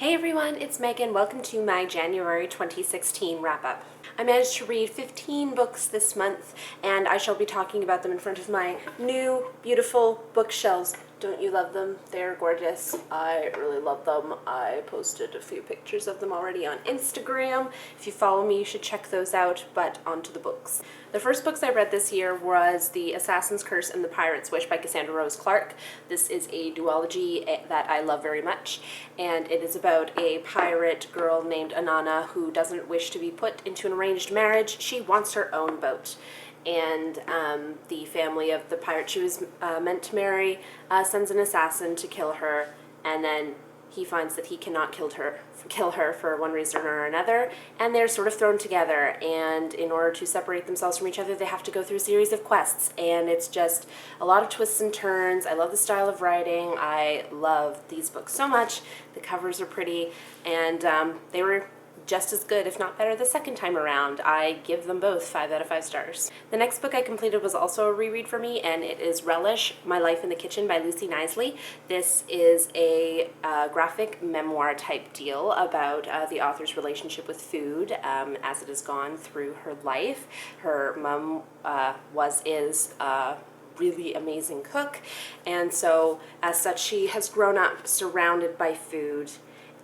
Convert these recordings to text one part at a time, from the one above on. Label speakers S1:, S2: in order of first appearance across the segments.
S1: Hey everyone, it's Megan. Welcome to my January 2016 wrap-up. I managed to read 15 books this month, and I shall be talking about them in front of my new, beautiful bookshelves. Don't you love them? They're gorgeous. I really love them. I posted a few pictures of them already on Instagram. If you follow me, you should check those out, but onto the books. The first books I read this year was The Assassin's Curse and the Pirate's Wish by Cassandra Rose Clarke. This is a duology that I love very much, and it is about a pirate girl named Anana who doesn't wish to be put into an arranged marriage. She wants her own boat. And the family of the pirate she was meant to marry sends an assassin to kill her, and then he finds that he cannot kill her for one reason or another, and they're sort of thrown together, and in order to separate themselves from each other they have to go through a series of quests, and it's just a lot of twists and turns. I love the style of writing. I love these books so much. The covers are pretty, and they were just as good, if not better, the second time around. I give them both 5 out of 5 stars. The next book I completed was also a reread for me, and it is Relish, My Life in the Kitchen by Lucy Knisley. This is a graphic memoir type deal about the author's relationship with food as it has gone through her life. Her mom is a really amazing cook, and so as such she has grown up surrounded by food,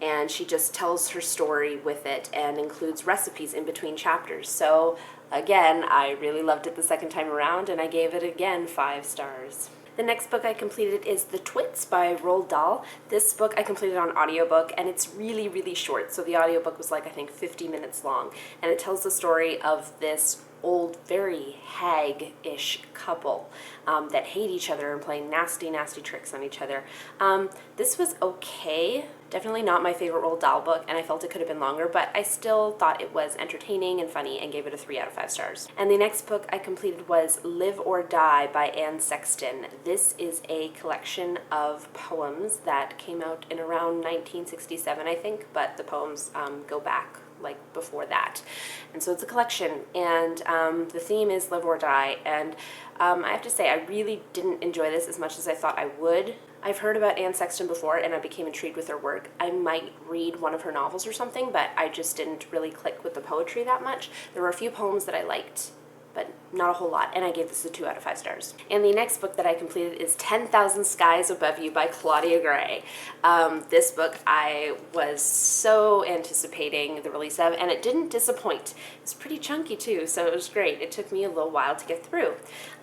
S1: and she just tells her story with it and includes recipes in between chapters. So again, I really loved it the second time around, and I gave it again 5 stars. The next book I completed is The Twits by Roald Dahl. This book I completed on audiobook, and it's really, really short. So the audiobook was like, I think, 50 minutes long, and it tells the story of this old, very hag-ish couple that hate each other and play nasty, nasty tricks on each other. This was okay. Definitely not my favorite Roald Dahl book, and I felt it could have been longer, but I still thought it was entertaining and funny and gave it a 3 out of 5 stars. And the next book I completed was Live or Die by Anne Sexton. This is a collection of poems that came out in around 1967, I think, but the poems go back like before that. And so it's a collection, and the theme is live or die, and I have to say I really didn't enjoy this as much as I thought I would. I've heard about Anne Sexton before, and I became intrigued with her work. I might read one of her novels or something, but I just didn't really click with the poetry that much. There were a few poems that I liked, but not a whole lot, and I gave this a 2 out of 5 stars. And the next book that I completed is 10,000 Skies Above You by Claudia Gray. This book I was so anticipating the release of, and it didn't disappoint. It's pretty chunky too, so it was great. It took me a little while to get through.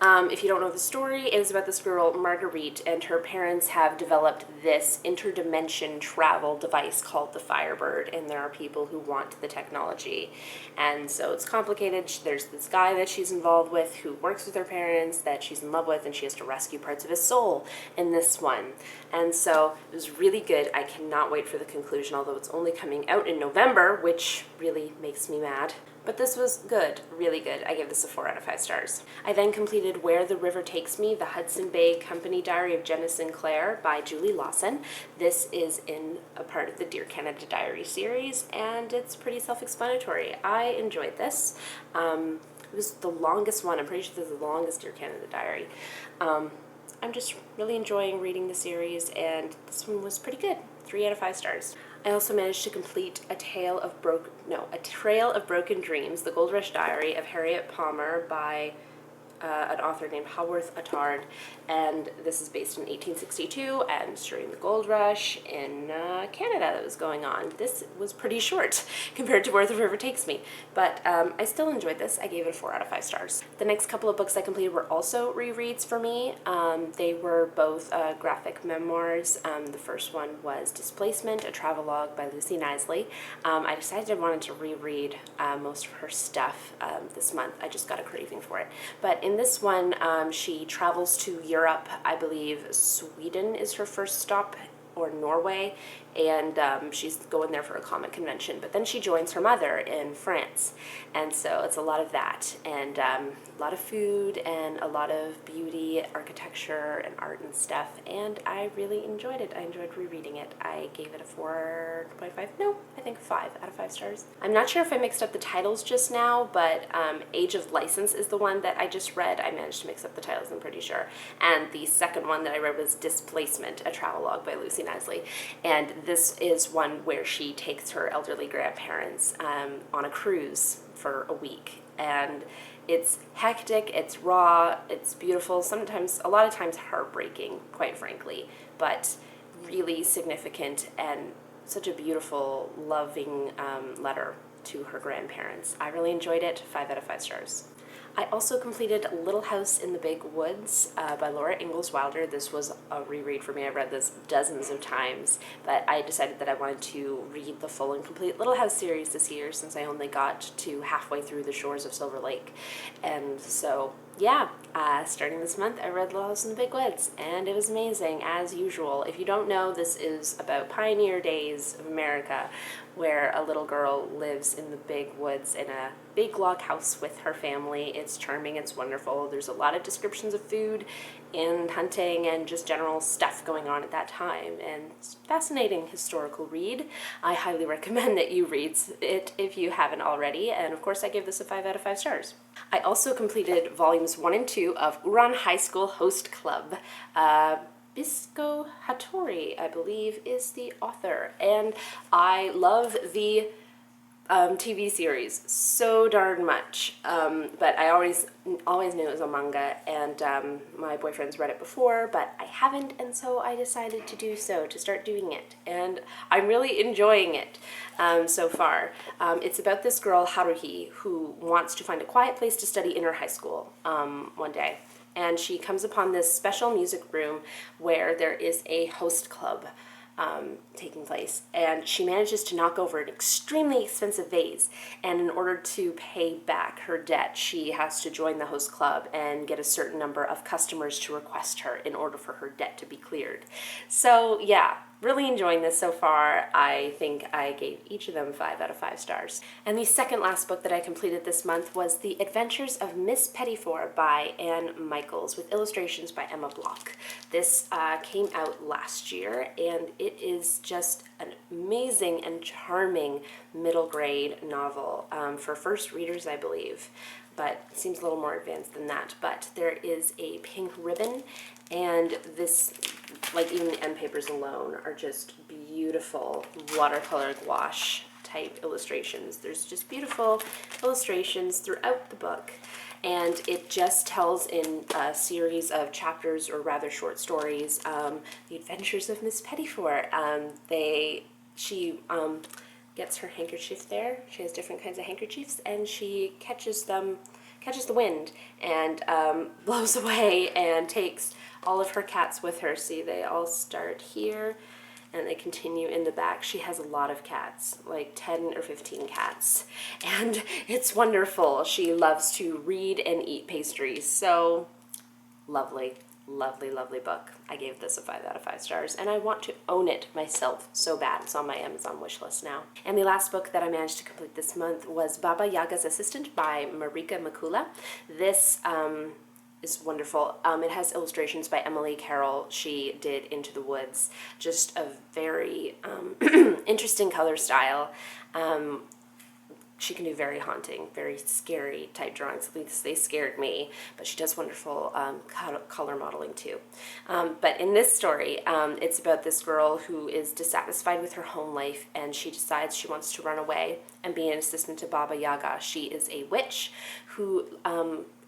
S1: If you don't know the story, it is about this girl, Marguerite, and her parents have developed this interdimension travel device called the Firebird, and there are people who want the technology. And so it's complicated. There's this guy that she's involved with who works with her parents that she's in love with, and she has to rescue parts of his soul in this one. And so it was really good. I cannot wait for the conclusion, although it's only coming out in November, which really makes me mad. But this was good, really good. I gave this a 4 out of 5 stars. I then completed Where the River Takes Me, the Hudson Bay Company Diary of Jenna Sinclair by Julie Lawson. This is in a part of the Dear Canada Diary series, and it's pretty self-explanatory. I enjoyed this. It was the longest one. I'm pretty sure this is the longest Dear Canada Diary. I'm just really enjoying reading the series, and this one was pretty good. 3 out of 5 stars. I also managed to complete A Trail of Broken Dreams, The Gold Rush Diary of Harriet Palmer by an author named Haworth Attard, and this is based in 1862 and during the gold rush in Canada that was going on. This was pretty short compared to Where the River Takes Me, but I still enjoyed this. I gave it a 4 out of 5 stars. The next couple of books I completed were also rereads for me. They were both graphic memoirs. The first one was Displacement, a travelogue by Lucy Knisley. I decided I wanted to reread most of her stuff this month. I just got a craving for it. But in this one, she travels to Europe. I believe Sweden is her first stop, or Norway, and she's going there for a comic convention, but then she joins her mother in France, and so it's a lot of that, and a lot of food, and a lot of beauty, architecture, and art and stuff, and I really enjoyed it. I enjoyed rereading it. I gave it a 4.5, no, I think 5 out of 5 stars. I'm not sure if I mixed up the titles just now, but Age of License is the one that I just read. I managed to mix up the titles, I'm pretty sure, and the second one that I read was Displacement, a travelogue by Lucy Knisley, and this is one where she takes her elderly grandparents on a cruise for a week, and it's hectic, it's raw, it's beautiful, sometimes, a lot of times heartbreaking, quite frankly, but really significant and such a beautiful, loving letter to her grandparents. I really enjoyed it, 5 out of 5 stars. I also completed Little House in the Big Woods by Laura Ingalls Wilder. This was a reread for me. I've read this dozens of times, but I decided that I wanted to read the full and complete Little House series this year since I only got to halfway through The Shores of Silver Lake. And so, yeah, starting this month, I read Little House in the Big Woods, and it was amazing, as usual. If you don't know, this is about pioneer days of America, where a little girl lives in the big woods in a big log house with her family. It's charming, it's wonderful. There's a lot of descriptions of food and hunting and just general stuff going on at that time, and it's a fascinating historical read. I highly recommend that you read it if you haven't already, and of course I gave this a 5 out of 5 stars. I also completed volumes 1 and 2 of Uran High School Host Club. Bisco Hattori, I believe, is the author, and I love the TV series so darn much, but I always knew it was a manga, and my boyfriend's read it before, but I haven't, and so I decided to do so, to start doing it, and I'm really enjoying it so far. It's about this girl, Haruhi, who wants to find a quiet place to study in her high school one day, and she comes upon this special music room where there is a host club taking place, and she manages to knock over an extremely expensive vase, and in order to pay back her debt, she has to join the host club and get a certain number of customers to request her in order for her debt to be cleared. So yeah, really enjoying this so far. I think I gave each of them 5 out of 5 stars. And the second last book that I completed this month was The Adventures of Miss Pettifor by Anne Michaels, with illustrations by Emma Block. This came out last year, and it is just an amazing and charming middle grade novel for first readers, I believe, but it seems a little more advanced than that. But there is a pink ribbon, and this, like, even the end papers alone are just beautiful watercolor gouache type illustrations. There's just beautiful illustrations throughout the book, and it just tells in a series of chapters, or rather short stories, the adventures of Miss Pettifor. She gets her handkerchief there. She has different kinds of handkerchiefs, and she catches the wind, and blows away and takes all of her cats with her. See, they all start here and they continue in the back. She has a lot of cats, like 10 or 15 cats, and it's wonderful. She loves to read and eat pastries, so lovely. Lovely, lovely book. I gave this a 5 out of 5 stars, and I want to own it myself so bad. It's on my Amazon wish list now. And the last book that I managed to complete this month was Baba Yaga's Assistant by Marika Makula. This is wonderful. It has illustrations by Emily Carroll. She did Into the Woods. Just a very interesting color style. She can do very haunting, very scary type drawings. At least they scared me, but she does wonderful color modeling too. But in this story, it's about this girl who is dissatisfied with her home life, and she decides she wants to run away and be an assistant to Baba Yaga. She is a witch who,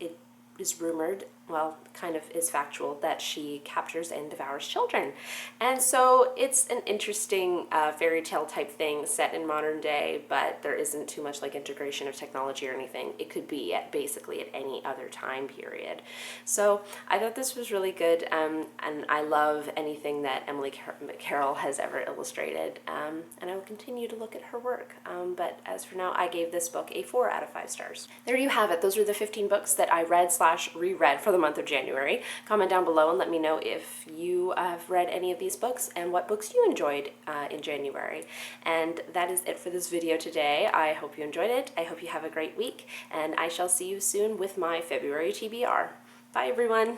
S1: it is rumored, well, kind of is factual, that she captures and devours children. And so it's an interesting fairy tale type thing set in modern day, but there isn't too much like integration of technology or anything. It could be basically at any other time period. So I thought this was really good, and I love anything that Emily Carroll has ever illustrated, and I will continue to look at her work. But as for now, I gave this book a 4 out of 5 stars. There you have it. Those are the 15 books that I read/reread for the month of January. Comment down below and let me know if you have read any of these books and what books you enjoyed in January. And that is it for this video today. I hope you enjoyed it. I hope you have a great week, and I shall see you soon with my February TBR. Bye everyone!